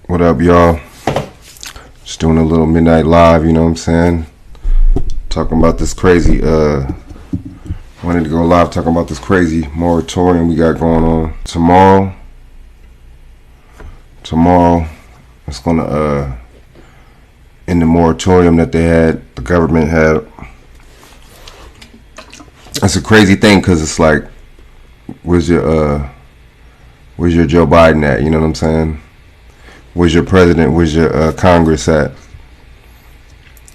What up, y'all? Just doing a little midnight live, you know what I'm saying? Talking about this crazy, wanted to go live talking about this crazy moratorium we got going on. Tomorrow, it's gonna, end the moratorium that the government had. It's a crazy thing, because it's like, where's your Joe Biden at, you know what I'm saying? Where's your president? Where's your Congress at?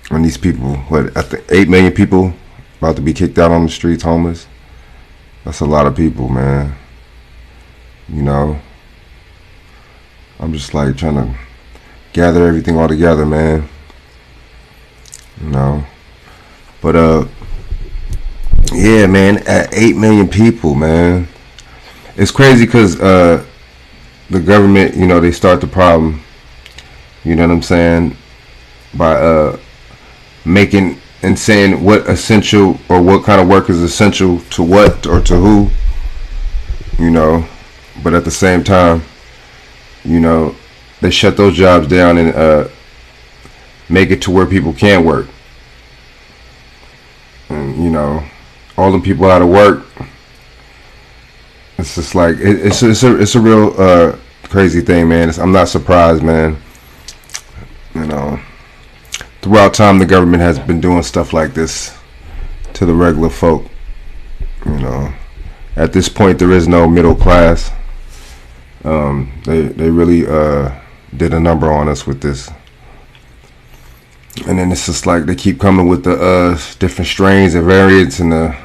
And these people, I think 8 million people about to be kicked out on the streets, homeless. That's a lot of people, man. You know, I'm just like trying to gather everything all together, man. You know, but yeah, man, at 8 million people, man, it's crazy because the government, you know, they start the problem, you know what I'm saying, by making and saying what essential or what kind of work is essential to what or to who, you know, but at the same time, you know, they shut those jobs down and make it to where people can work. And, you know, all the people out of work, it's just like it's a real crazy thing, man. I'm not surprised, man. You know, throughout time, the government has been doing stuff like this to the regular folk. You know, at this point, there is no middle class. They really did a number on us with this. And then it's just like they keep coming with the different strains and variants and the,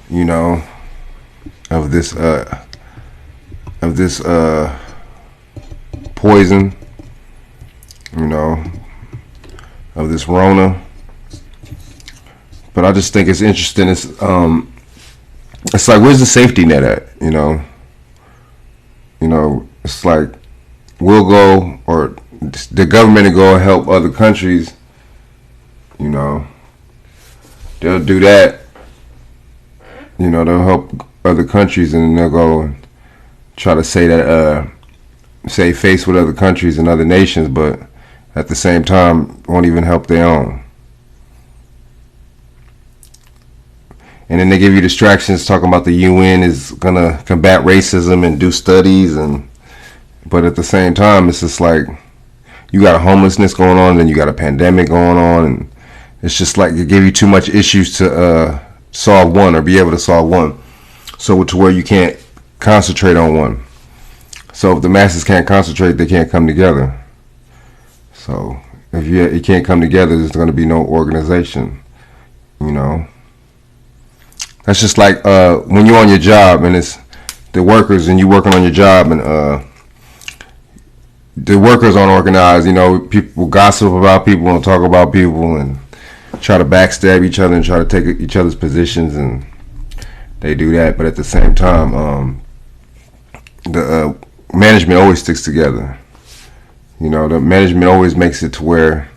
you know, of this poison, you know, of this Rona. But I just think it's interesting. It's like, where's the safety net at? You know, it's like we'll go, or the government will go and help other countries. You know, they'll do that. You know, they'll help other countries, and then they'll go and try to say that save face with other countries and other nations, but at the same time won't even help their own. And then they give you distractions talking about the UN is gonna combat racism and do studies, but at the same time it's just like you got a homelessness going on, and then you got a pandemic going on, and it's just like they give you too much issues to solve one or be able to solve one, so to where you can't concentrate on one. So if the masses can't concentrate, they can't come together. So if you can't come together, there's going to be no organization. You know, that's just like when you're on your job and it's the workers and you working on your job, and the workers aren't organized. You know, people gossip about people and talk about people and try to backstab each other and try to take each other's positions, and they do that. But at the same time, the management always sticks together. You know, the management always makes it to where,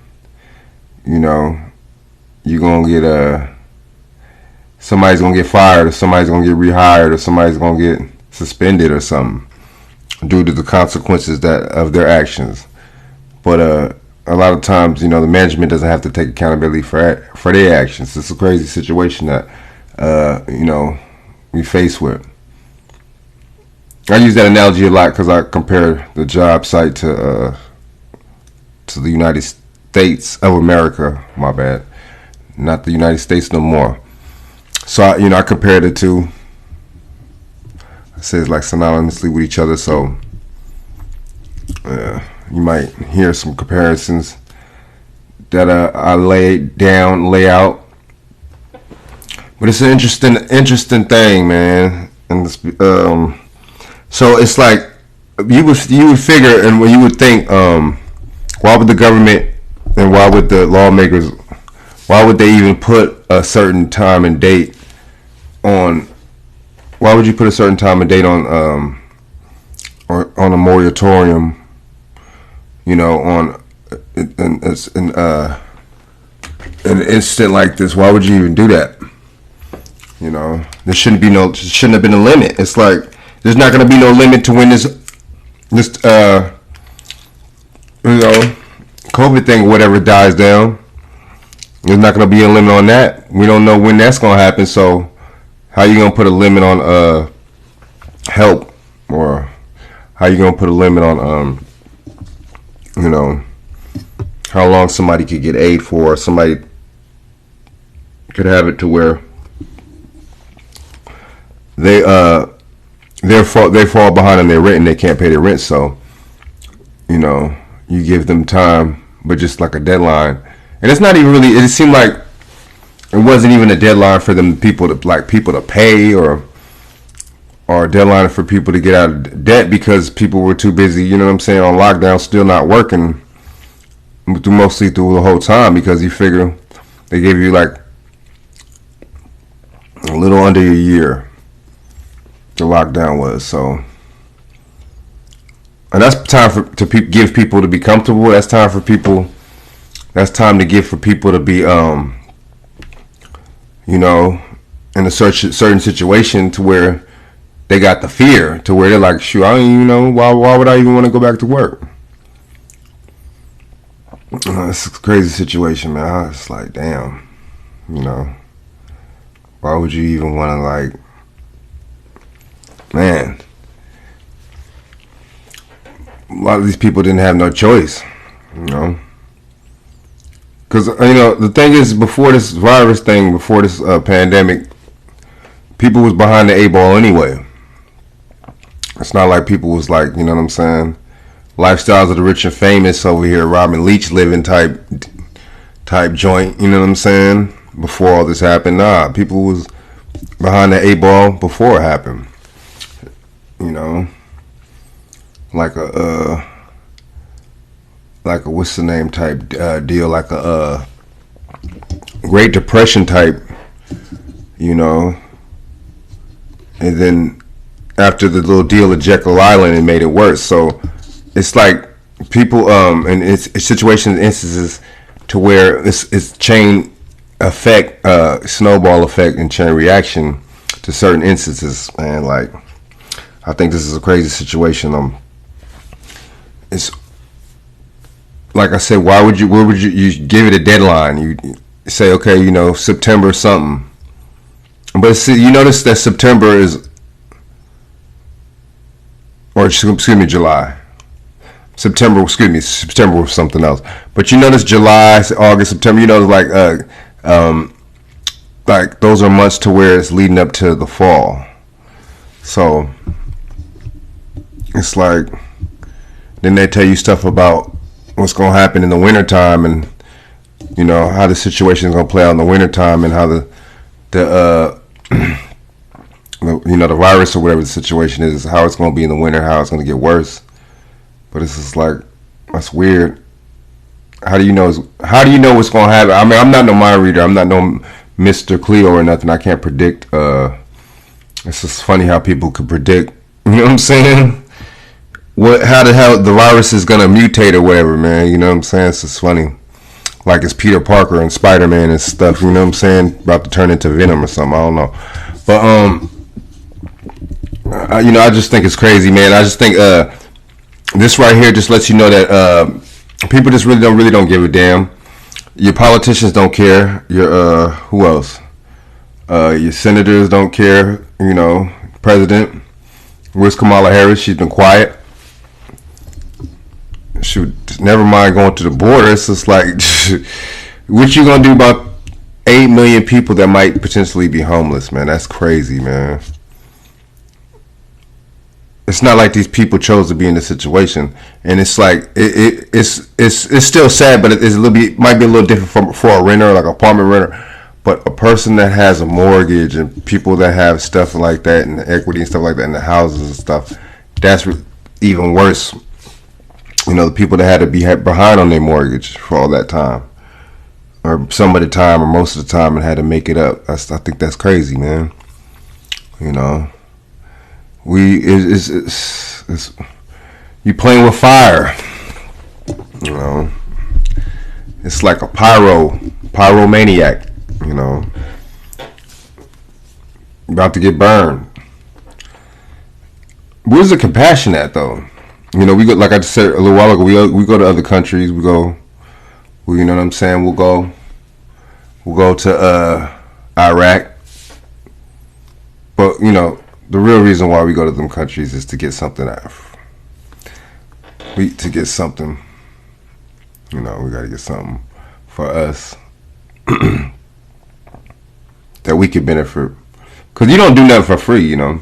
you know, you're gonna get somebody's gonna get fired, or somebody's gonna get rehired, or somebody's gonna get suspended or something due to the consequences of their actions. But a lot of times, you know, the management doesn't have to take accountability for their actions. It's a crazy situation that you know, we face with. I use that analogy a lot because I compare the job site to the United States of America. My bad, not the United States no more. So I compared it to. I say it's like synonymously with each other. So you might hear some comparisons that I lay out. But it's an interesting thing, man. And this, so it's like you would figure, and when you would think, why would the government and why would the lawmakers, why would they even put a certain time and date on? Why would you put a certain time and date on a moratorium? You know, on an instant like this. Why would you even do that? You know, there shouldn't have been a limit. It's like there's not going to be no limit to when this you know, COVID thing, whatever dies down, there's not going to be a limit on that. We don't know when that's going to happen. So how you going to put a limit on help, or how you going to put a limit on you know, how long somebody could get aid for? Somebody could have it to where they fall behind on their rent and they can't pay their rent. So, you know, you give them time, but just like a deadline. And it's not even really. It seemed like it wasn't even a deadline for them people to pay, or a deadline for people to get out of debt because people were too busy. You know what I'm saying? On lockdown, still not working, mostly through the whole time, because you figure they gave you like a little under a year. The lockdown was so, and that's time to give people to be comfortable. That's time for people. That's time to give for people to be, you know, in a certain situation to where they got the fear, to where they're like, shoot, I don't even know why would I even want to go back to work? It's a crazy situation, man. It's like, damn, you know, why would you even want to, like, man, a lot of these people didn't have no choice, you know. Because, you know, the thing is, before this virus thing, before this pandemic, people was behind the 8 ball anyway. It's not like people was like, you know what I'm saying, lifestyles of the rich and famous over here, Robin Leach living type joint, you know what I'm saying, before all this happened. Nah, people was behind the 8 ball before it happened. You know, like a what's the name type deal, like a Great Depression type, you know. And then after the little deal at Jekyll Island, it made it worse. So it's like people and it's situations, instances to where it's chain effect, snowball effect, and chain reaction to certain instances. And like, I think this is a crazy situation. It's like I said, where would you give it a deadline? You say, okay, you know, September something. But see, you notice that September is, or excuse me, July. September was something else. But you notice July, August, September, you know, like those are months to where it's leading up to the fall. So it's like, then they tell you stuff about what's going to happen in the wintertime, and you know how the situation is going to play out in the wintertime, and how the you know, the virus or whatever the situation is, how it's going to be in the winter, how it's going to get worse. But it's just like, that's weird. How do you know what's going to happen? I mean, I'm not no mind reader. I'm not no Mr. Cleo or nothing. I can't predict. It's just funny how people could predict. You know what I'm saying? How the hell the virus is gonna mutate or whatever, man. You know what I'm saying? It's just funny. Like it's Peter Parker and Spider-Man and stuff. You know what I'm saying? About to turn into Venom or something. I don't know. But you know, I just think it's crazy, man. I just think this right here just lets you know that people just really don't give a damn. Your politicians don't care. Your who else? Your senators don't care. You know, president. Where's Kamala Harris? She's been quiet. Shoot, never mind going to the border. It's just like, what you gonna do about 8 million people that might potentially be homeless, man? That's crazy, man. It's not like these people chose to be in this situation, and it's like it's still sad, but it's a little bit, might be a little different for a renter, like an apartment renter. But a person that has a mortgage and people that have stuff like that and equity and stuff like that in the houses and stuff, that's even worse. You know, the people that had to be behind on their mortgage for all that time, or some of the time, or most of the time, and had to make it up. I think that's crazy, man. You know, it's you playing with fire. You know, it's like a pyromaniac. You know, about to get burned. Where's the compassion at, though? You know, we go, like I just said a little while ago, we go to other countries. You know what I'm saying? We'll go to Iraq. But, you know, the real reason why we go to them countries is to get something out. To get something, you know, we got to get something for us that we could benefit. Because you don't do nothing for free, you know.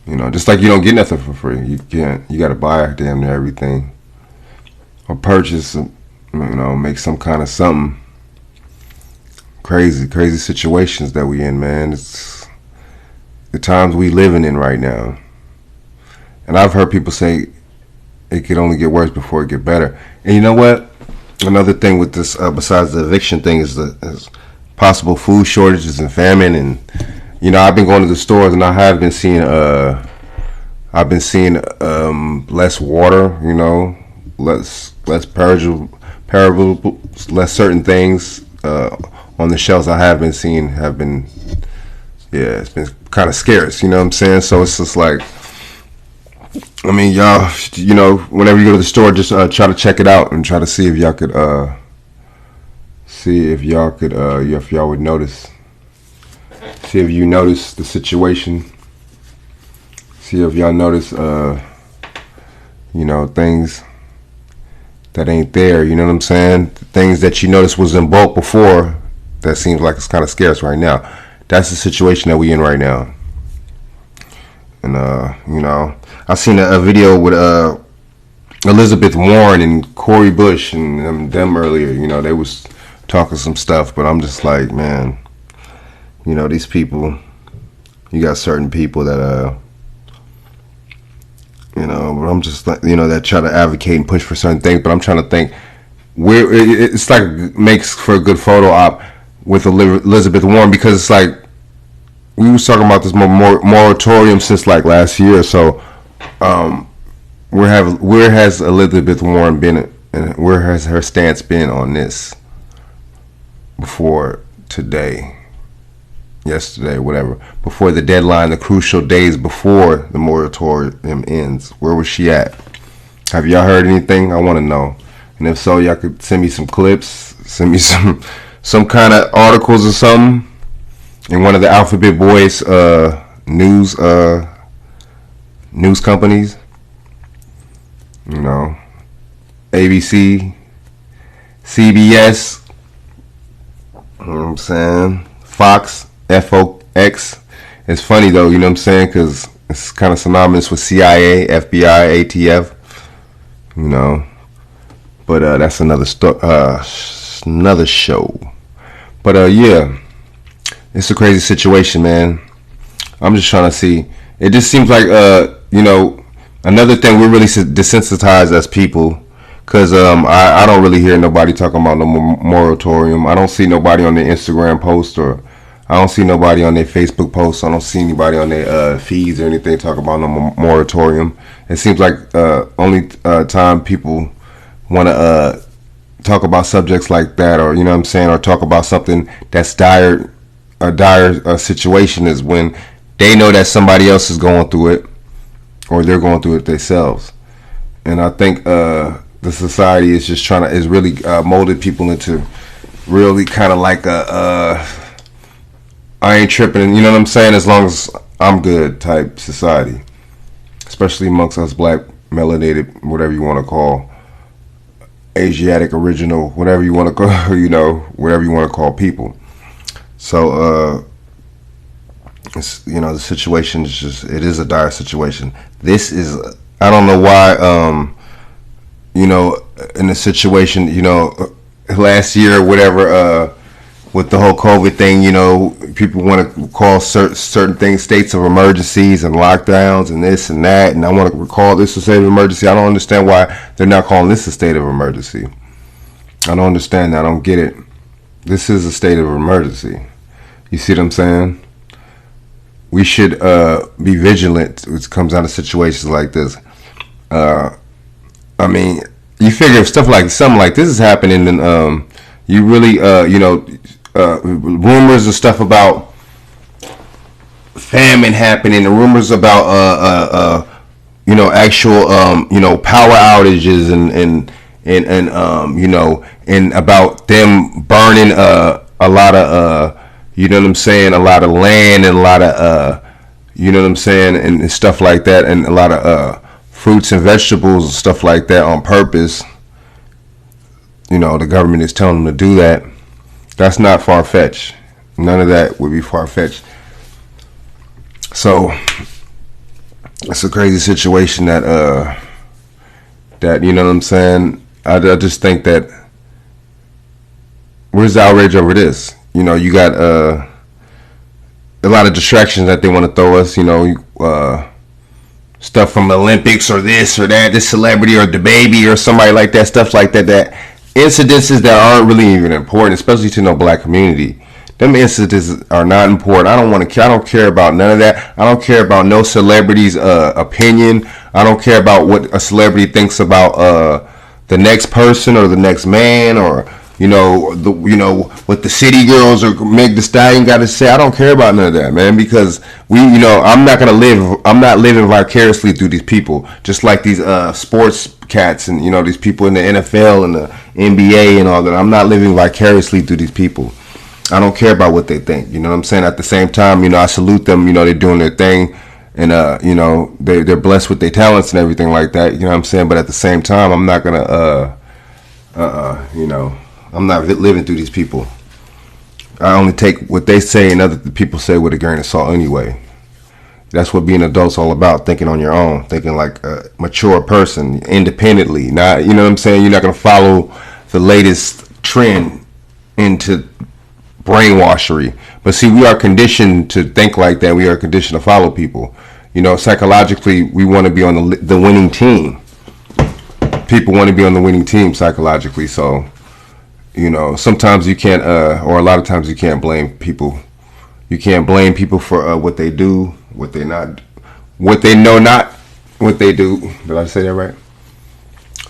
You know, just like you don't get nothing for free. You got to buy damn near everything. Or purchase, you know, make some kind of something. Crazy situations that we in, man. It's the times we living in right now. And I've heard people say it could only get worse before it get better. And you know what? Another thing with this, besides the eviction thing, is possible food shortages and famine. And you know, I've been going to the stores and I have been seeing less water. You know, less perishable, less certain things on the shelves. I have been seeing it's been kind of scarce. You know what I'm saying? So it's just like, I mean, y'all, you know, whenever you go to the store, just try to check it out and try to see if y'all could, if y'all would notice. See if you notice the situation. See if y'all notice, you know, things that ain't there. You know what I'm saying? The things that you noticed was in bulk before, that seems like it's kind of scarce right now. That's the situation that we in right now. And you know, I seen a video with Elizabeth Warren and Cori Bush and them earlier. You know, they was talking some stuff, but I'm just like, man, you know, these people, you got certain people that you know, but I'm just like, you know, that try to advocate and push for certain things, but I'm trying to think where it's like makes for a good photo op with Elizabeth Warren, because it's like we was talking about this moratorium since like last year. So where has Elizabeth Warren been, and where has her stance been on this before today, yesterday, whatever, before the deadline, the crucial days before the moratorium ends? Where was she at? Have y'all heard anything? I want to know. And if so, y'all could send me some clips, send me some kind of articles or something in one of the Alphabet Boys news companies. You know, ABC, CBS, you know what I'm saying, Fox, FOX. It's funny though, you know what I'm saying, because it's kind of synonymous with CIA, FBI, ATF, you know. But that's another show. But yeah, it's a crazy situation, man. I'm just trying to see. It just seems like you know, another thing, we're really desensitized as people, because I don't really hear nobody talking about no moratorium. I don't see nobody on their Instagram post, or I don't see nobody on their Facebook posts. I don't see anybody on their feeds or anything talking about no moratorium. It seems like only time people want to talk about subjects like that, or you know what I'm saying, or talk about something that's a dire situation, is when they know that somebody else is going through it, or they're going through it themselves. And I think the society is just is really molded people into really kind of like I ain't tripping, you know what I'm saying, as long as I'm good type society, especially amongst us black, melanated, whatever you want to call, Asiatic, original, whatever you want to call, you know, whatever you want to call people. So it's, you know, the situation is just, it is a dire situation. This is, I don't know why, you know, in the situation, you know, last year or whatever, with the whole COVID thing, you know, people want to call certain things states of emergencies and lockdowns and this and that, and I want to call this a state of emergency. I don't understand why they're not calling this a state of emergency. I don't understand that. I don't get it. This is a state of emergency. You see what I'm saying? We should be vigilant when it comes down to situations like this. I mean, you figure if something like this is happening, then you really, you know, rumors and stuff about famine happening, and rumors about actual power outages and about them burning a lot of a lot of land and a lot of and stuff like that, and a lot of fruits and vegetables and stuff like that on purpose. The government is telling them to do that. That's not far-fetched. None of that would be far-fetched. So it's a crazy situation that I just think that where's the outrage over this? You got a lot of distractions that they want to throw us. Stuff from the Olympics or this or that, this celebrity or the baby or somebody like that, stuff like that. That incidences that aren't really even important, especially to no black community. Them incidents are not important. I don't care about none of that. I don't care about no celebrity's opinion. I don't care about what a celebrity thinks about the next person or the next man, or what the city girls or Meg Thee Stallion got to say. I don't care about none of that, man, because I'm not living vicariously through these people, just like these sports cats and these people in the NFL and the NBA and all that. I'm not living vicariously through these people. I don't care about what they think. You know what I'm saying? At the same time, I salute them. They're doing their thing, and they're blessed with their talents and everything like that. You know what I'm saying? But at the same time, I'm not gonna I'm not living through these people. I only take what they say and other people say with a grain of salt anyway. That's what being adult's all about, thinking on your own, thinking like a mature person, independently. Not, what I'm saying? You're not going to follow the latest trend into brainwashery. But see, we are conditioned to think like that. We are conditioned to follow people. Psychologically, we want to be on the winning team. People want to be on the winning team psychologically, so sometimes you can't, or a lot of times you can't blame people. You can't blame people for what they do, what they not, what they know not, what they do. Did I say that right?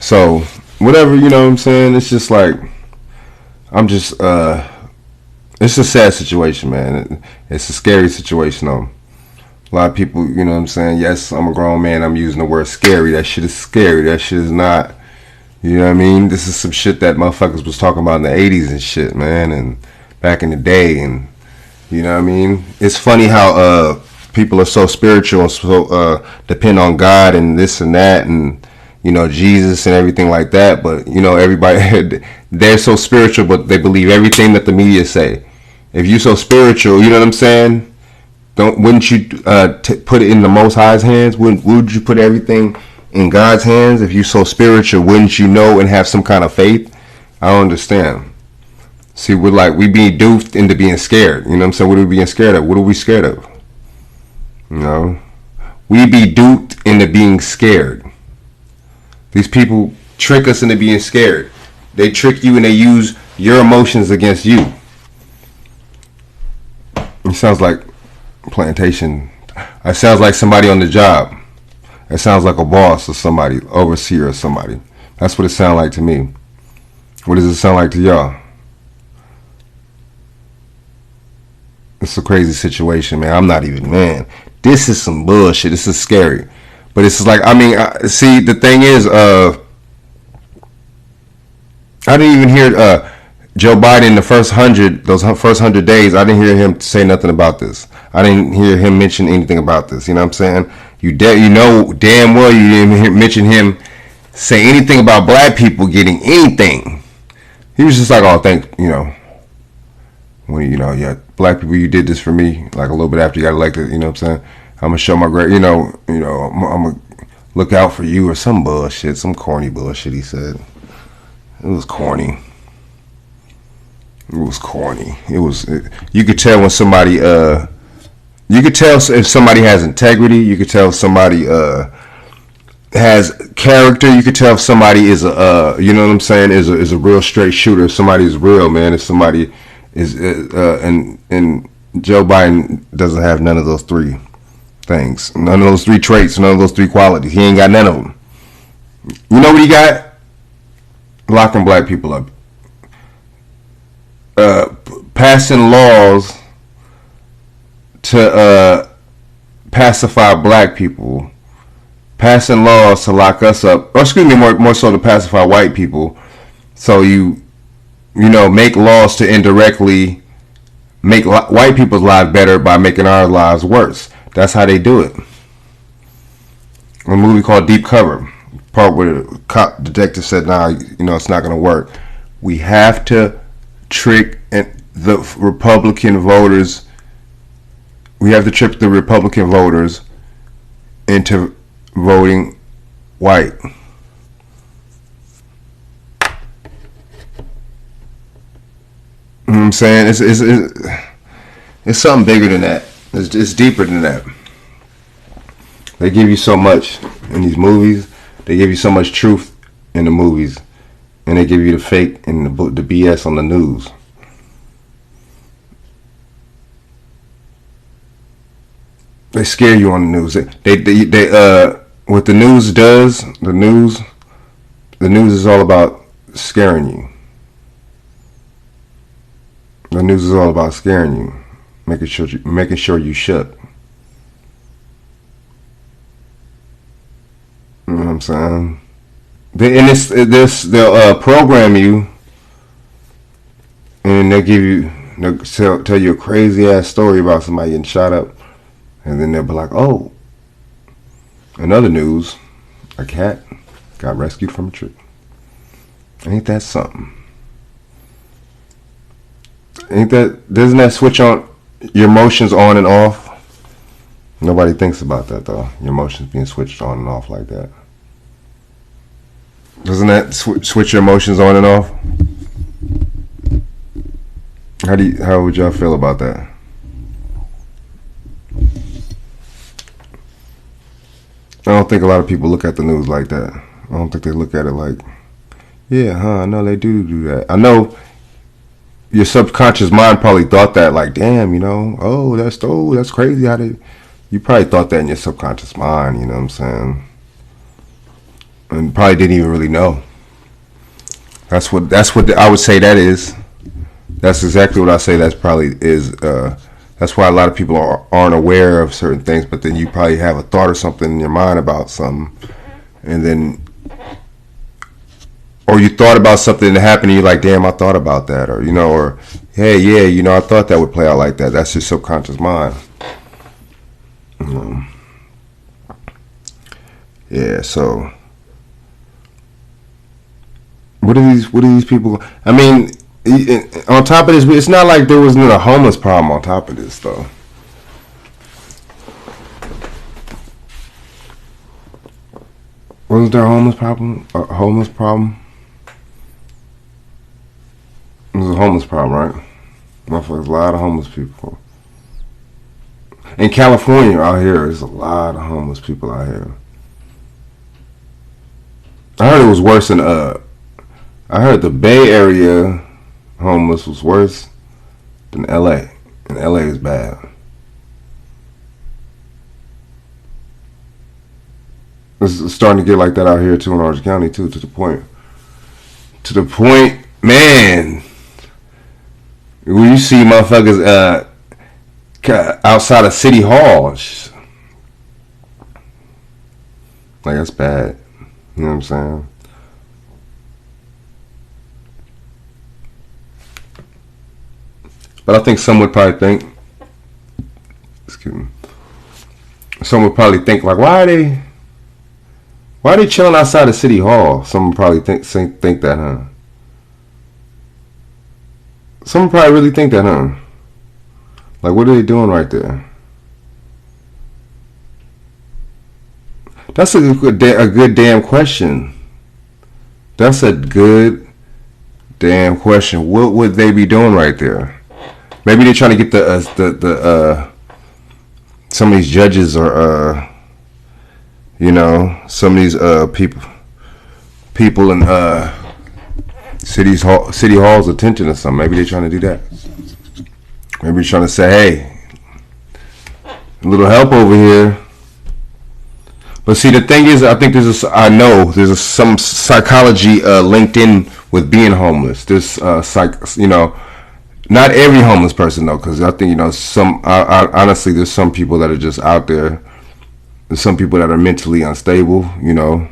So whatever, what I'm saying. It's just like it's a sad situation, man. It's a scary situation, though. A lot of people, what I'm saying. Yes, I'm a grown man. I'm using the word scary. That shit is scary. That shit is not. You know what I mean? This is some shit that motherfuckers was talking about in the 80s and shit, man, and back in the day, and you know what I mean? It's funny how people are so spiritual and so depend on God and this and that and Jesus and everything like that, but everybody they're so spiritual, but they believe everything that the media say. If you're so spiritual, you know what I'm saying? Wouldn't you put it in the Most High's hands? Would you put everything in God's hands? If you're so spiritual, wouldn't you know and have some kind of faith? I don't understand. See, we being duped into being scared. You know what I'm saying? What are we being scared of? What are we scared of? We be duped into being scared. These people trick us into being scared. They trick you and they use your emotions against you. It sounds like plantation. It sounds like somebody on the job. It sounds like a boss or somebody, overseer or somebody. That's what it sounds like to me. What does it sound like to y'all? It's a crazy situation, man. I'm not even, man. This is some bullshit. This is scary. But it's like, see, the thing is, I didn't even hear Joe Biden those first 100 days. I didn't hear him say nothing about this. I didn't hear him mention anything about this. You know what I'm saying? You know damn well you didn't mention him say anything about black people getting anything. He was just like, oh, yeah, black people, you did this for me. Like a little bit after you got elected, you know what I'm saying? I'm gonna show my great, I'm gonna look out for you or some bullshit, some corny bullshit. He said it was corny. You could tell when somebody you could tell if somebody has integrity. You could tell if somebody has character. You could tell if somebody is is a real straight shooter. If somebody is real, man. If somebody is and Joe Biden doesn't have none of those three things, none of those three traits, none of those three qualities. He ain't got none of them. You know what he got? Locking black people up, passing laws to pacify black people, passing laws to lock us up, or excuse me, more so to pacify white people. So you know, make laws to indirectly make white people's lives better by making our lives worse. That's how they do it. A movie called Deep Cover, part where the cop detective said, "Nah, you know, it's not going to work. We have to trick the Republican voters. We have to trick the Republican voters into voting white." You know what I'm saying? It's something bigger than that. It's deeper than that. They give you so much in these movies. They give you so much truth in the movies, and they give you the fake and the BS on the news. They scare you on the news. They what the news does. The news is all about scaring you. The news is all about scaring you, making sure you shut. You know what I'm saying? They'll program you, and they'll tell you a crazy ass story about somebody getting shot up, and then they'll be like, "Oh, in other news, a cat got rescued from a tree. Ain't that something?" Doesn't that switch on your emotions on and off? Nobody thinks about that though. Your emotions being switched on and off like that. Doesn't that switch your emotions on and off? How would y'all feel about that? I don't think a lot of people look at the news like that. I don't think they look at it like, yeah, I know they do that. I know your subconscious mind probably thought that, like, damn, you know, that's crazy how they. You probably thought that in your subconscious mind, you know what I'm saying? And probably didn't even really know. That's what I would say that is. That's exactly what I say. That's probably is. That's why a lot of people aren't aware of certain things. But then you probably have a thought or something in your mind about something, and then, or you thought about something that happened, and you're like, damn, I thought about that, or you know, or hey, yeah, you know, I thought that would play out like that. That's your subconscious mind. Yeah. So, what are these people? I mean, on top of this, it's not like there wasn't a homeless problem on top of this, though. Wasn't there a homeless problem? It was a homeless problem, right? There's a lot of homeless people. In California, out here, there's a lot of homeless people out here. I heard it was worse in I heard the Bay Area homeless was worse than LA. And LA is bad. It's starting to get like that out here too in Orange County too, to the point, man, when you see motherfuckers outside of City Hall, like, that's bad. You know what I'm saying? But I think some would probably think, some would probably think, like, why are they chilling outside of City Hall? Some would probably think that, huh? Some would probably really think that, huh? Like, what are they doing right there? That's a good damn question. That's a good damn question. What would they be doing right there? Maybe they're trying to get the some of these judges, or you know, some of these people in City Hall's attention or something. Maybe they're trying to do that. Maybe they're trying to say, hey, a little help over here. But see, the thing is, I think there's some psychology linked in with being homeless. This you know, not every homeless person though, because I think, you know, honestly, there's some people that are just out there There's some people that are mentally unstable, you know.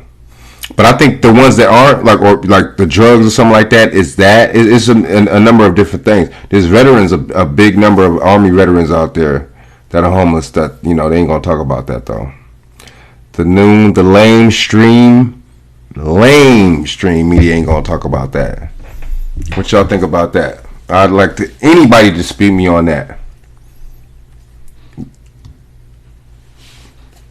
But I think the ones that aren't, like, or like the drugs or something like that, it's a number of different things. There's veterans, a big number of Army veterans out there that are homeless. That, you know, they ain't gonna talk about that though. The lamestream media ain't gonna talk about that. What y'all think about that? I'd like anybody to speak me on that.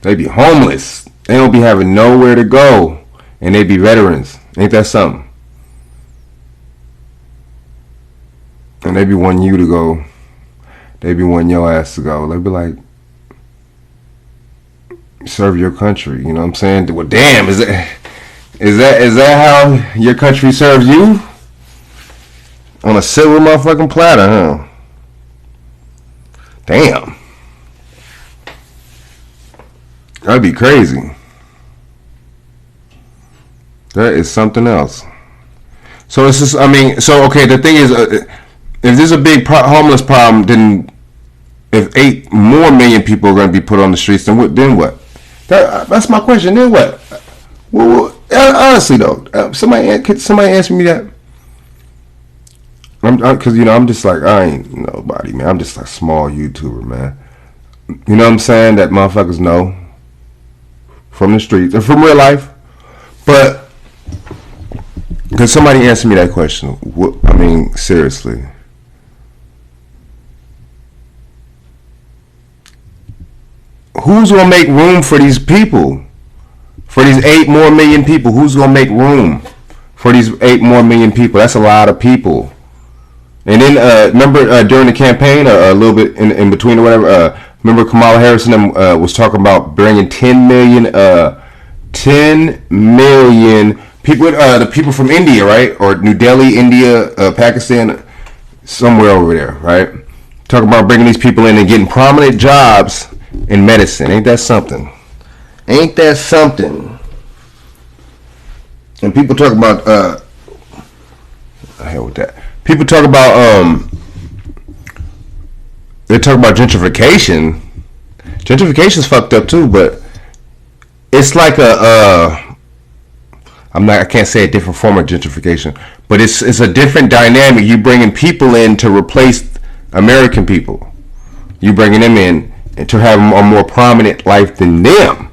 They be homeless. They don't be having nowhere to go. And they be veterans. Ain't that something? And they be wanting you to go. They be wanting your ass to go. They be like, serve your country. You know what I'm saying? Well, damn, is that how your country serves you? On a silver motherfucking platter, huh? Damn. That'd be crazy. That is something else. So it's just, I mean, so okay, the thing is, if there's a big homeless problem, then if 8 more million people are going to be put on the streets, then what? That's my question. Then what? Well, honestly though, somebody answer me that. Because you know, I'm just like, I ain't nobody, man. I'm just a small YouTuber, man. You know what I'm saying? That motherfuckers know from the streets and from real life, but. Could somebody answer me that question? I mean, seriously. Who's going to make room for these people? For these 8 more million people? Who's going to make room for these 8 more million people? That's a lot of people. And then, remember during the campaign, a little bit in between or whatever, remember Kamala Harris was talking about bringing 10 million people, the people from India, right? Or New Delhi, India, Pakistan, somewhere over there, right? Talking about bringing these people in and getting prominent jobs in medicine. Ain't that something? Ain't that something? And people talk about, the hell with that. People talk about, they talk about gentrification. Gentrification's fucked up too, but it's like I can't say a different form of gentrification, but it's a different dynamic. You bringing people in to replace American people. You bringing them in and to have a more prominent life than them,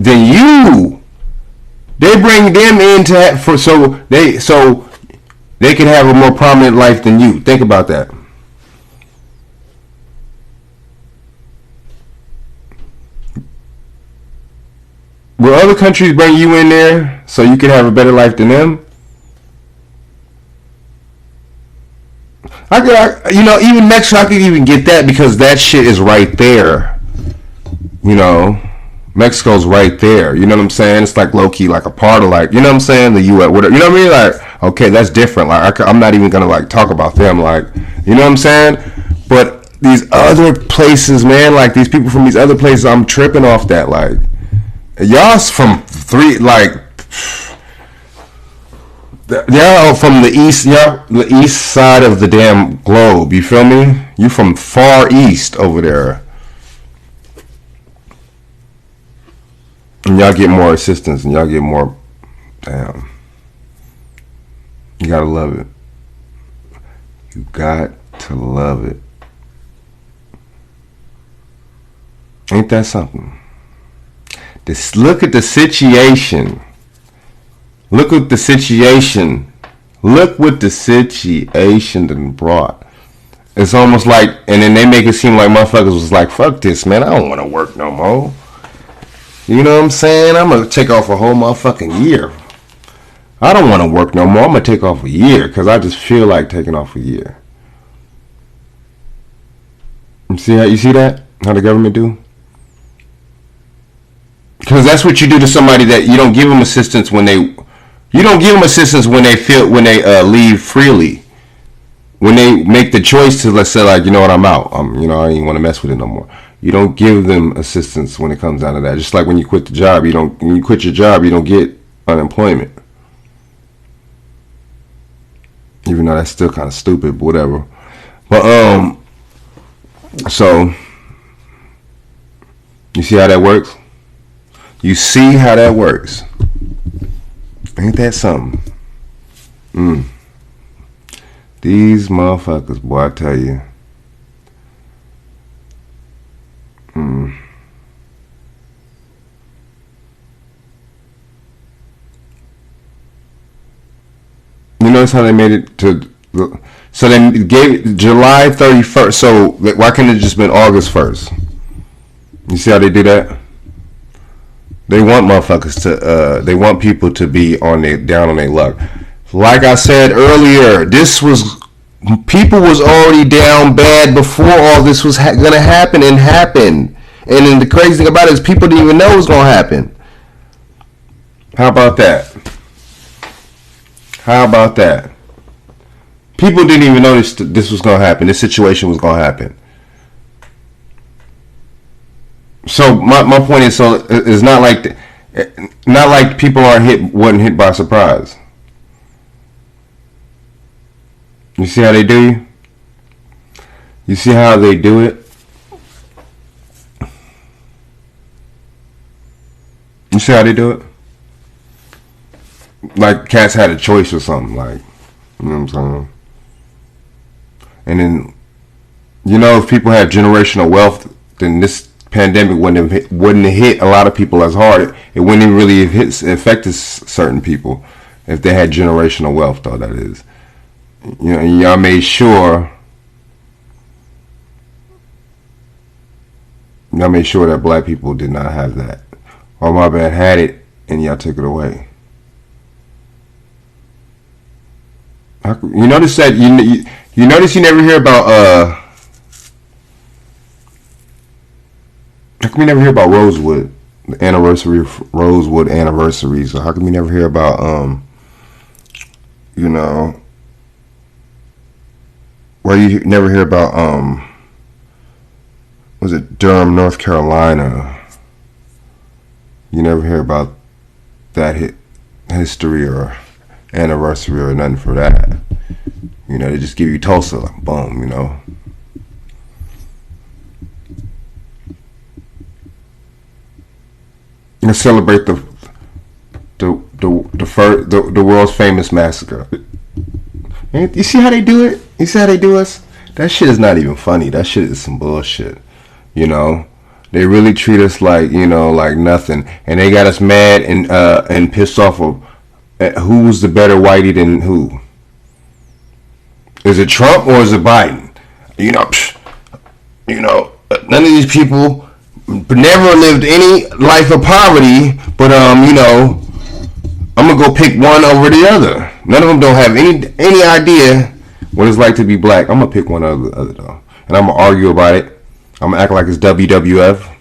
than you. They bring them in so they can have a more prominent life than you. Think about that. Will other countries bring you in there so you can have a better life than them? Even Mexico, I could even get that because that shit is right there. You know, Mexico's right there. You know what I'm saying? It's like low-key, like a part of, like, you know what I'm saying? The U.S., whatever. You know what I mean? Like, okay, that's different. Like, I'm not even gonna like talk about them. Like, you know what I'm saying? But these other places, man, like these people from these other places, I'm tripping off that. Like, y'all's from y'all from the east, the east side of the damn globe. You feel me? You from far east over there, and y'all get more assistance, and y'all get more. Damn, you gotta love it. You got to love it. Ain't that something? Look at the situation. Look what the situation done brought. It's almost like, and then they make it seem like motherfuckers was like, fuck this, man. I don't want to work no more. You know what I'm saying? I'm going to take off a whole motherfucking year. I don't want to work no more. I'm going to take off a year because I just feel like taking off a year. You see that? How the government do? Because that's what you do to somebody that you don't give them assistance when they leave freely. When they make the choice to, let's say, like, you know what, I'm out. I ain't want to mess with it no more. You don't give them assistance when it comes down to that. Just like when you quit the job, when you quit your job, you don't get unemployment. Even though that's still kind of stupid, but whatever. But so you see how that works? You see how that works. Ain't that something? These motherfuckers, boy, I tell you. You notice how they made it to... So they gave July 31st. So why couldn't it just been August 1st? You see how they do that? They want motherfuckers to... they want people to be down on their luck. Like I said earlier, this was... People was already down bad before all this was gonna happen and happened. And then the crazy thing about it is people didn't even know it was gonna happen. How about that? How about that? People didn't even know this was gonna happen. This situation was gonna happen. So my point is, so it's not like people wasn't hit by surprise. You see how they do you? You see how they do it? You see how they do it? Like cats had a choice or something, like, you know what I'm saying? And then, you know, if people have generational wealth, then this pandemic wouldn't have hit a lot of people as hard. It wouldn't even really affected certain people if they had generational wealth, though, that is. You know, and y'all made sure that black people did not have that. Or my bad, had it, and y'all took it away. You notice that you notice you never hear about how come you never hear about Rosewood, the anniversary of Rosewood anniversary? So how come you never hear about you know, where you never hear about was it Durham, North Carolina? You never hear about that history or anniversary or nothing for that. You know, they just give you Tulsa, like, boom, you know. You celebrate the world's famous massacre. You see how they do it? You see how they do us? That shit is not even funny. That shit is some bullshit. You know, they really treat us like, you know, like nothing, and they got us mad and pissed off of who was the better whitey than who. Is it Trump or is it Biden? You know, none of these people never lived any life of poverty, but you know, I'm gonna go pick one over the other. None of them don't have any idea what it's like to be black. I'm gonna pick one over the other though, and I'm gonna argue about it. I'm gonna act like it's WWF.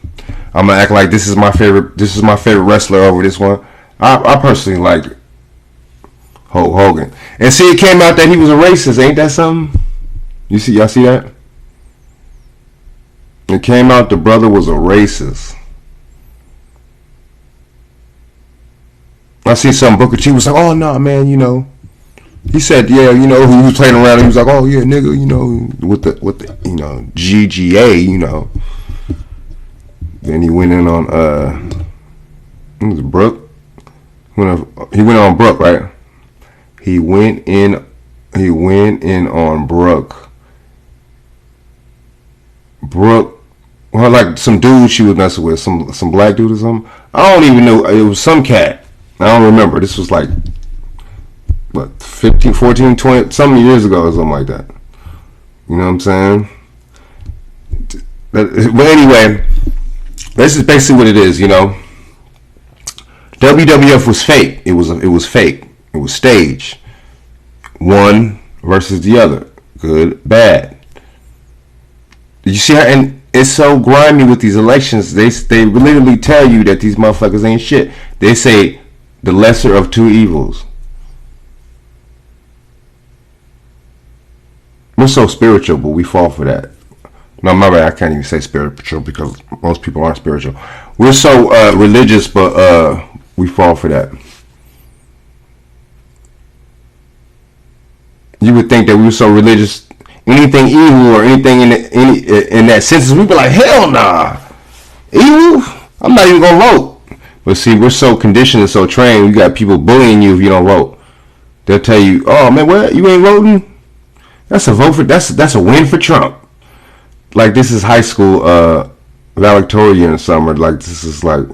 I'm gonna act like this is my favorite wrestler over this one. I personally like Hulk Hogan. And see, it came out that he was a racist. Ain't that something? Y'all see that? It came out the brother was a racist. I see some Booker T was like, oh no, man, you know. He said, yeah, you know, he was playing around. He was like, oh yeah, nigga, you know, with the you know, GGA, you know. Then he went in on it was Brooke. He went on Brooke, right? He went in on Brooke. Brooke, well, like some dude she was messing with, some black dude or something. I don't even know. It was some cat. I don't remember. This was like, what, 15, 14, 20, some years ago or something like that. You know what I'm saying? But anyway, this is basically what it is, you know. WWF was fake. It was fake. It was staged. One versus the other. Good, bad. You see how, and it's so grimy with these elections. They literally tell you that these motherfuckers ain't shit. They say the lesser of two evils. We're so spiritual, but we fall for that. No, my bad. I can't even say spiritual because most people aren't spiritual. We're so religious, but we fall for that. You would think that we were so religious, anything evil or anything in that sense, we'd be like, hell nah, evil. I'm not even gonna vote. But see, we're so conditioned and so trained. You got people bullying you if you don't vote. They'll tell you, "Oh man, what? You ain't voting? That's a vote for that's a win for Trump." Like this is high school valedictorian or something. Like this is like,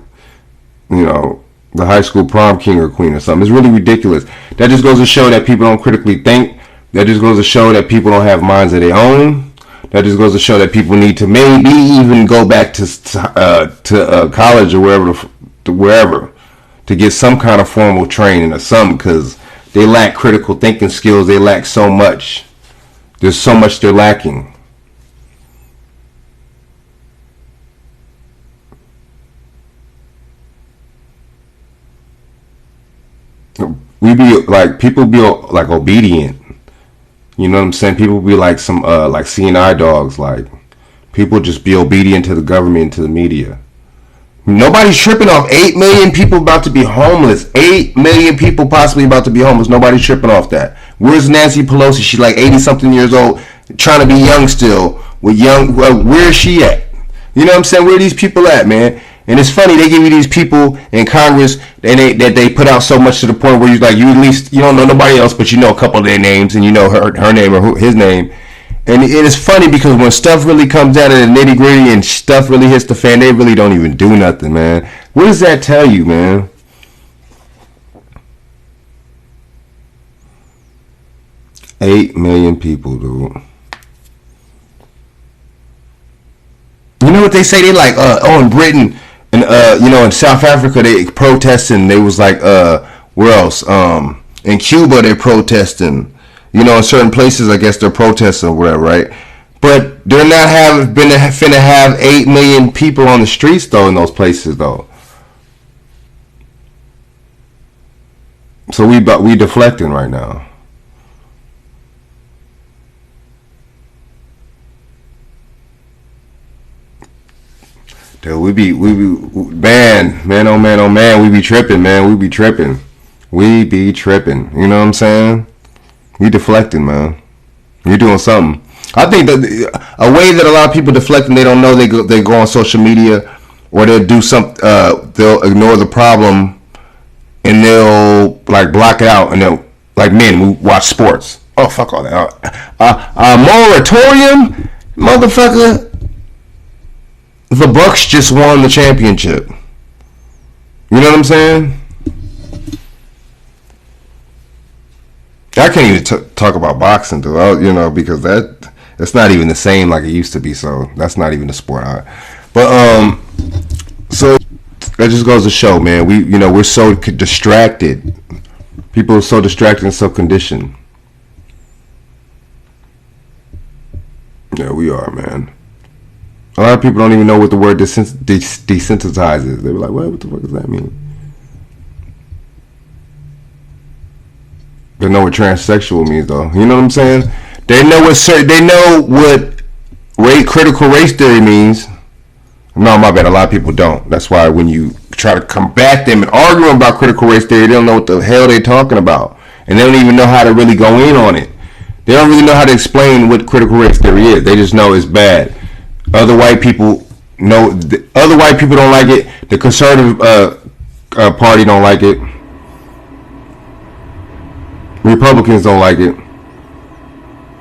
the high school prom king or queen or something. It's really ridiculous. That just goes to show that people don't critically think. That just goes to show that people don't have minds of their own. That just goes to show that people need to maybe even go back to college or wherever to get some kind of formal training or something, because they lack critical thinking skills. They lack so much. There's so much they're lacking. We be like, people be like obedient. You know what I'm saying? People be like some like CNI dogs. Like people just be obedient to the government and to the media. Nobody's tripping off 8 million people about to be homeless. 8 million people possibly about to be homeless. Nobody's tripping off that. Where's Nancy Pelosi? She's like 80 something years old, trying to be young still. Where is she at? You know what I'm saying? Where are these people at, man? And it's funny, they give you these people in Congress that they put out so much to the point where you at least, you don't know nobody else, but you know a couple of their names, and you know her name or his name. And it is funny because when stuff really comes down to the nitty gritty and stuff really hits the fan, they really don't even do nothing, man. What does that tell you, man? $8 million people, dude. You know what they say? They like, in Britain and in South Africa they protesting. They was like, where else? In Cuba they're protesting. In certain places I guess they're protesting or whatever, right? But they're not finna have 8 million people on the streets though in those places though. So we deflecting right now. Dude, we be man, oh man, we be tripping, man. We be tripping. You know what I'm saying? We deflecting, man. We doing something. I think that a way that a lot of people deflect and they don't know, they go on social media or they'll do they'll ignore the problem and they'll like block it out, and they'll, like men, we watch sports. Oh fuck all that. Moratorium, motherfucker. The Bucks just won the championship. You know what I'm saying? I can't even talk about boxing, dude. Because that's not even the same like it used to be. So that's not even a sport. But so that just goes to show, man. We're so distracted. People are so distracted and so conditioned. Yeah, we are, man. A lot of people don't even know what the word desensitize is. They were like, what the fuck does that mean? They know what transsexual means, though. You know what I'm saying? They know what critical race theory means. No, my bad. A lot of people don't. That's why when you try to combat them and argue about critical race theory, they don't know what the hell they're talking about. And they don't even know how to really go in on it. They don't really know how to explain what critical race theory is. They just know it's bad. Other white people don't like it. The conservative party don't like it. Republicans don't like it.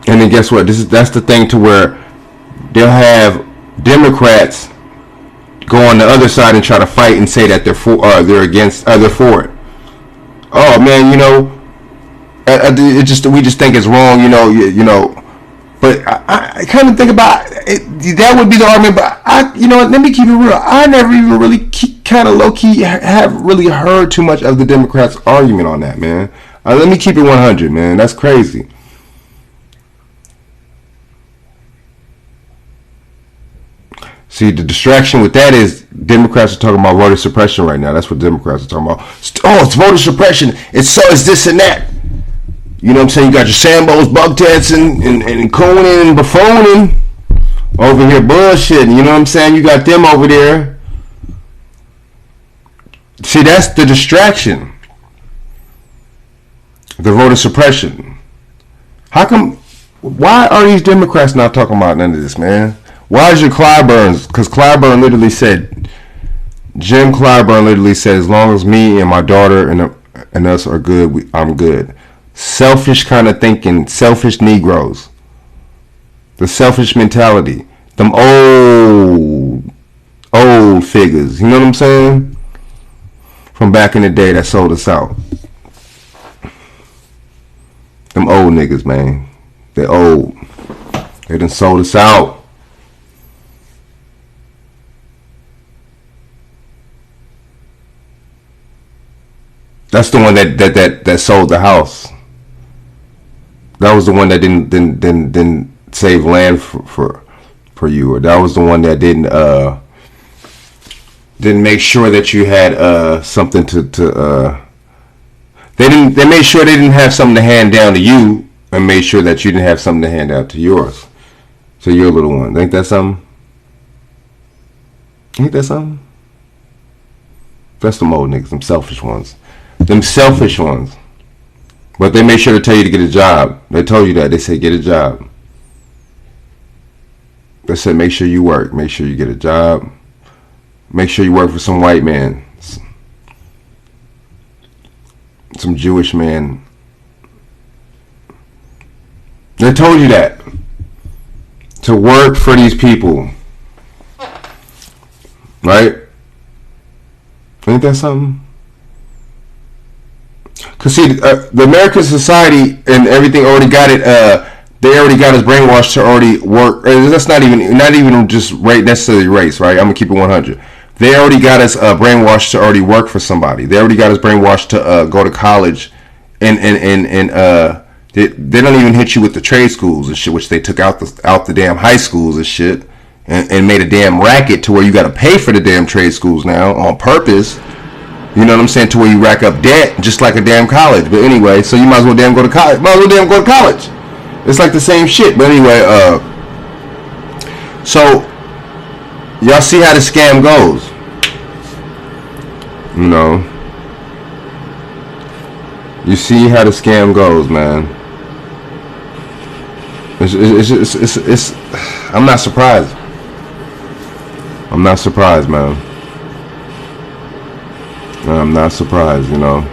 And then guess what? That's the thing to where they'll have Democrats go on the other side and try to fight and say that they're for it. Oh man, we just think it's wrong, But I kind of think about it, that would be the argument. But let me keep it real. I never even really kind of low key have really heard too much of the Democrats' argument on that, man. Let me keep it 100, man. That's crazy. See, the distraction with that is Democrats are talking about voter suppression right now. That's what Democrats are talking about. Oh, it's voter suppression. It's this and that. You know what I'm saying? You got your Sambos, Bugtats, and Conan and Buffooning over here bullshitting. You know what I'm saying? You got them over there. See, that's the distraction. The voter suppression. Why are these Democrats not talking about none of this, man? Why is your Clyburns? Because Clyburn literally said Jim Clyburn literally said, "As long as me and my daughter and us are good, I'm good." Selfish kind of thinking, selfish Negroes, the selfish mentality, them old figures. You know what I'm saying? From back in the day that sold us out. Them old niggas, man. They old. They done sold us out. That's the one that sold the house. That was the one that didn't save land for you, or that was the one that didn't make sure that you had something to they made sure they didn't have something to hand down to you, and made sure that you didn't have something to hand out to yours, to your little one. Ain't that something? Ain't that something? That's them old niggas, them selfish ones. Them selfish ones. But they made sure to tell you to get a job. They told you that. They said get a job. They said make sure you work. Make sure you get a job. Make sure you work for some white man. Some Jewish man. They told you that. To work for these people. Right? Ain't that something? Cause see, the American society and everything already got it. They already got us brainwashed to already work. That's not even just necessarily race, right? I'm gonna keep it 100. They already got us brainwashed to already work for somebody. They already got us brainwashed to go to college, and they don't even hit you with the trade schools and shit, which they took out the damn high schools and shit, and made a damn racket to where you got to pay for the damn trade schools now on purpose. You know what I'm saying? To where you rack up debt just like a damn college. But anyway, so you might as well damn go to college. Might as well damn go to college. It's like the same shit. But anyway, so y'all see how the scam goes. You know. You see how the scam goes, man. It's I'm not surprised. I'm not surprised, man. I'm not surprised, you know.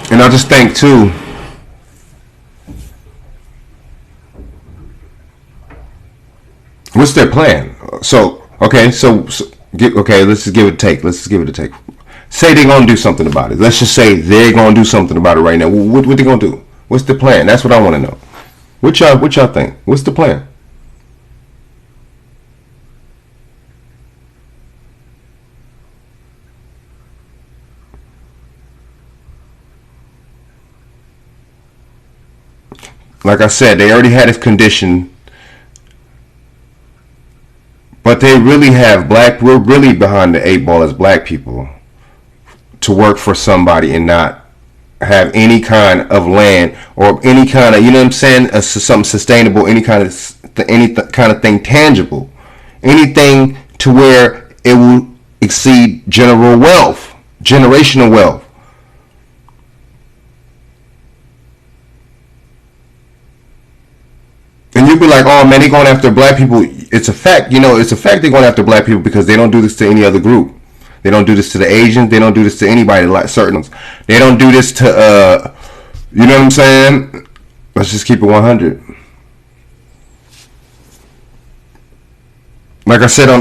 And I just think too, what's their plan? So okay, let's just give it a take. Say they're gonna do something about it. Let's just say they're gonna do something about it right now. What they gonna do? What's the plan? That's what I want to know. What y'all think? What's the plan? Like I said, they already had a condition, but they really have we're really behind the eight ball as black people to work for somebody and not have any kind of land or any kind of, you know what I'm saying, something sustainable, any kind of thing tangible, anything to where it will exceed generational wealth. And you'd be like, oh man, they going after black people. It's a fact, it's a fact they're going after black people because they don't do this to any other group. They don't do this to the Asians. They don't do this to anybody like certain ones. They don't do this to, you know what I'm saying? Let's just keep it 100. Like I said on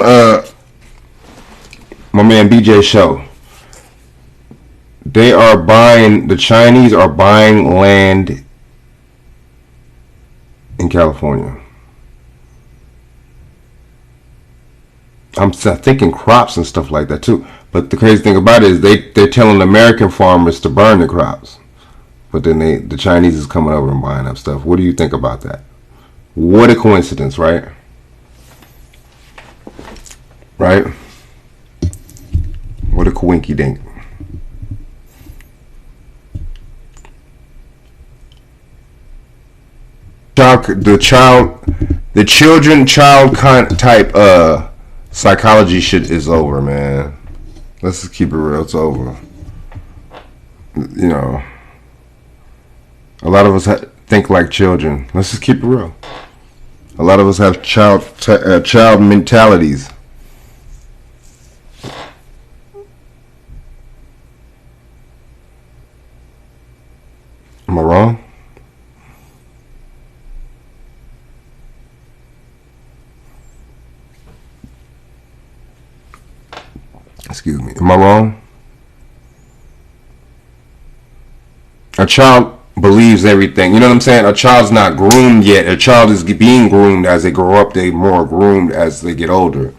my man BJ's show, the Chinese are buying land in California. I'm thinking crops and stuff like that too. But the crazy thing about it is they're telling American farmers to burn the crops. But then the Chinese is coming over and buying up stuff. What do you think about that? What a coincidence, right? Right? What a coinky dink. The children child type psychology shit is over, man. Let's just keep it real. It's over. you know, a lot of us think like children. Let's just keep it real. A lot of us have child mentalities. Am I wrong? Excuse me. Am I wrong? A child believes everything. You know what I'm saying? A child's not groomed yet. A child is being groomed as they grow up. They're more groomed as they get older.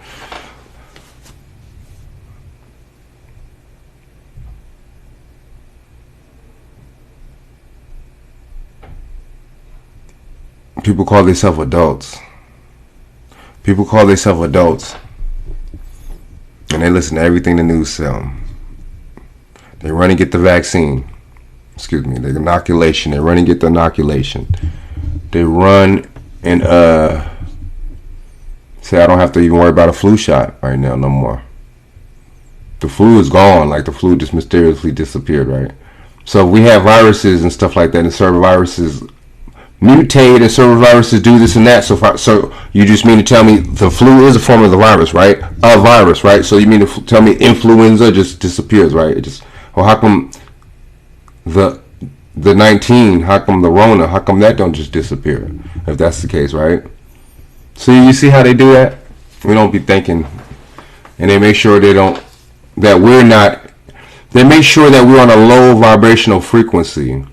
People call themselves adults. People call themselves adults. And they listen to everything the news tell them. They run and get the vaccine. Excuse me, the inoculation. They run and get the inoculation. They run and say, I don't have to even worry about a flu shot right now no more. The flu is gone. Like the flu just mysteriously disappeared, right? So we have viruses and stuff like that, and certain viruses mutate, and certain viruses do this and that. So you just mean to tell me the flu is a form of the virus, right? A virus, right? So you mean to tell me influenza just disappears, right? It just, well, how come the 19, how come the Rona, how come that don't just disappear? If that's the case, right? So you see how they do that? We don't be thinking, and they make sure they make sure that we're on a low vibrational frequency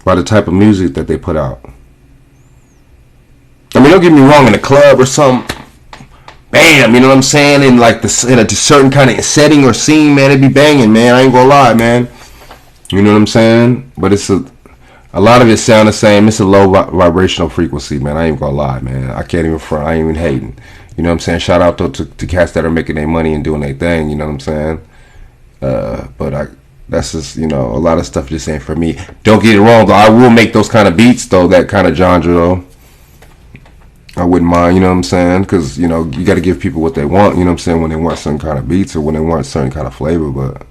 by the type of music that they put out. I mean, don't get me wrong, in a club or something, bam, you know what I'm saying? In like in a certain kind of setting or scene, man, it be banging, man. I ain't gonna lie, man. You know what I'm saying? But it's a lot of it sound the same. It's a low vibrational frequency, man. I ain't gonna lie, man. I can't even front. I ain't even hating. You know what I'm saying? Shout out though to cats that are making their money and doing their thing. You know what I'm saying? That's just, you know, a lot of stuff just ain't for me. Don't get it wrong, though. I will make those kind of beats, though, that kind of genre, though. I wouldn't mind, you know what I'm saying? Because, you know, you got to give people what they want, you know what I'm saying, when they want certain kind of beats or when they want certain kind of flavor. But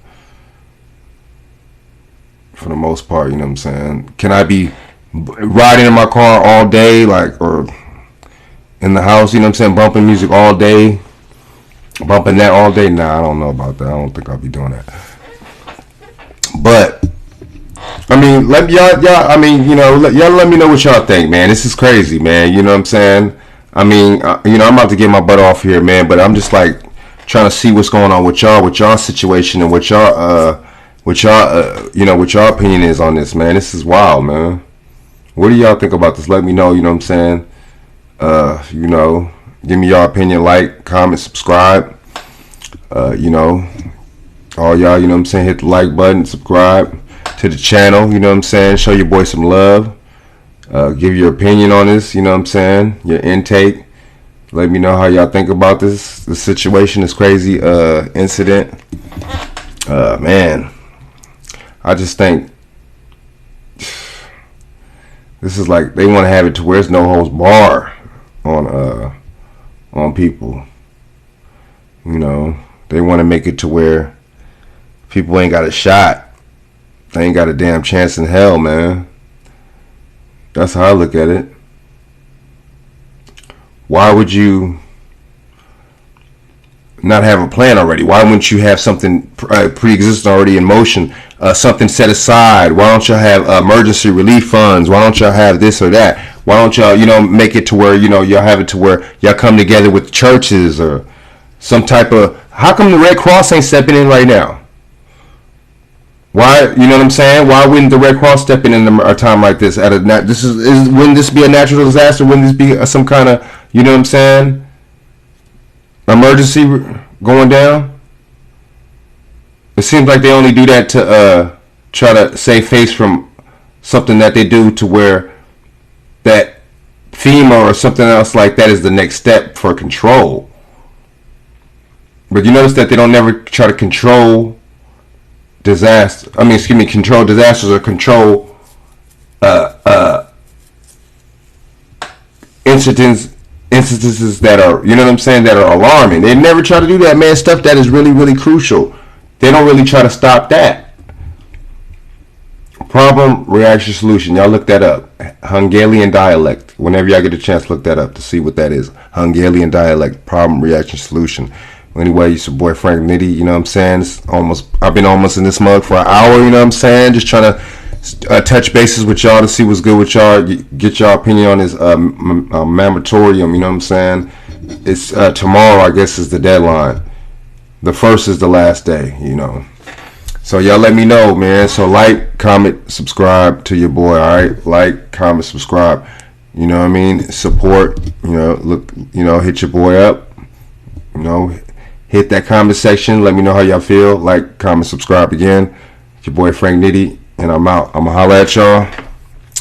for the most part, you know what I'm saying? Can I be riding in my car all day, like, or in the house, you know what I'm saying, bumping music all day, bumping that all day? Nah, I don't know about that. I don't think I'll be doing that. But I mean, y'all me know what y'all think, man. This is crazy, man. You know what I'm saying? I mean, you know, I'm about to get my butt off here, man. But I'm just like trying to see what's going on with y'all situation, and what y'all opinion is on this, man. This is wild, man. What do y'all think about this? Let me know. You know what I'm saying? You know, give me your opinion. Like, comment, subscribe. You know. All y'all, you know what I'm saying, hit the like button, subscribe to the channel, you know what I'm saying, show your boy some love, give your opinion on this, you know what I'm saying, your intake. Let me know how y'all think about this situation, this crazy incident. Man, I just think this is like, they want to have it to where there's no holds bar on people. You know, they want to make it to where people ain't got a shot. They ain't got a damn chance in hell, man. That's how I look at it. Why would you not have a plan already? Why wouldn't you have something pre-existing already in motion? Something set aside? Why don't y'all have emergency relief funds? Why don't y'all have this or that? Why don't y'all, you know, make it to where, you know, y'all have it to where y'all come together with churches or some type of... How come the Red Cross ain't stepping in right now? Why, you know what I'm saying? Why wouldn't the Red Cross step in a time like this? Wouldn't this be a natural disaster? Wouldn't this be some kind of, you know what I'm saying, emergency going down? It seems like they only do that to try to save face from something that they do, to where that FEMA or something else like that is the next step for control. But you notice that they don't never try to control control disasters or control instances that are, you know what I'm saying, that are alarming. They never try to do that, man. Stuff that is really, really crucial. They don't really try to stop that. Problem, reaction, solution. Y'all look that up. Hungarian dialect. Whenever y'all get a chance, look that up to see what that is. Hungarian dialect. Problem, reaction, solution. Anyway, it's your boy Frank Nitty. You know what I'm saying? I've been almost in this mug for an hour. You know what I'm saying? Just trying to touch bases with y'all to see what's good with y'all. Get y'all opinion on this moratorium. You know what I'm saying? It's tomorrow, I guess, is the deadline. The 1st is the last day. You know. So y'all let me know, man. So like, comment, subscribe to your boy, alright? Like, comment, subscribe. You know what I mean? Support, hit your boy up. Hit that comment section. Let me know how y'all feel. Like, comment, subscribe again. It's your boy Frank Nitty, and I'm out. I'ma holla at y'all.